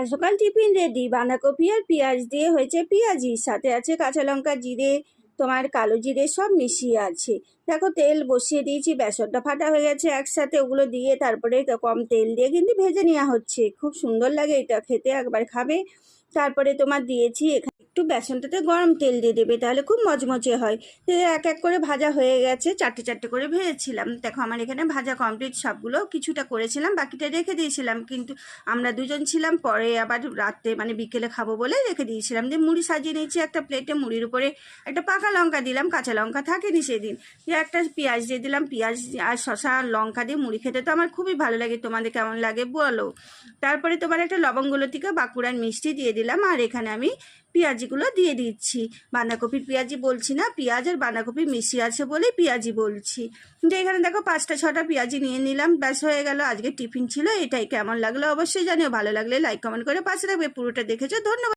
সকাল সকাল tiffin ready. বাঁধাকপি আর পেঁয়াজ দিয়ে হয়েছে পেঁয়াজি, সাথে আছে কাঁচা লঙ্কা, জিরে, তোমার কালো জিরে সব মিশিয়ে আছে। দেখো তেল বসিয়ে দিয়েছি, বেসনটা ফাটা হয়ে গেছে একসাথে, ওগুলো দিয়ে তারপরে কম তেল দিয়ে কিন্তু ভেজে নেওয়া হচ্ছে। খুব সুন্দর লাগে এটা খেতে, একবার খাবে। তারপরে তোমার দিয়েছি এখানে একটু বেসনটাতে গরম তেল দিয়ে দেবে, তাহলে খুব মচমচে হয়। তো এক এক করে ভাজা হয়ে গেছে, চারটে চারটে করে ভেজেছিলাম। দেখো আমার এখানে ভাজা কমপ্লিট, সবগুলো কিছুটা করেছিলাম, বাকিটা রেখে দিয়েছিলাম। কিন্তু আমরা দুজন ছিলাম, পরে আবার রাতে মানে বিকেলে খাবো বলে রেখে দিয়েছিলাম। দিয়ে মুড়ি সাজিয়ে নিয়েছি একটা প্লেটে, মুড়ির উপরে একটা পাকা লঙ্কা দিলাম, কাঁচা লঙ্কা থাকেনি সেদিন। দিয়ে একটা পেঁয়াজ দিয়ে দিলাম, পেঁয়াজ আর শসা আর লঙ্কা দিয়ে মুড়ি খেতে তো আমার খুবই ভালো লাগে। তোমাদের কেমন লাগে বলো। তারপরে তোমার একটা লবঙ্গলতিকা বাঁকুড়ার মিষ্টি দিয়ে দিলাম, আর এখানে আমি পেঁয়াজিগুলো দিয়ে দিচ্ছি। বাঁধাকপির পেঁয়াজি বলছি না, পেঁয়াজ আর বাঁধাকপি মিশিয়ে আছে বলেই পেঁয়াজি বলছি। যে এখানে দেখো 5টা 6টা পেঁয়াজি নিয়ে নিলাম, ব্যাস হয়ে গেল। আজকে টিফিন ছিল এটাই। কেমন লাগলো অবশ্যই জানিও, ভালো লাগলে লাইক কমেন্ট করে পাশে থাকবে। পুরোটা দেখেছো, ধন্যবাদ।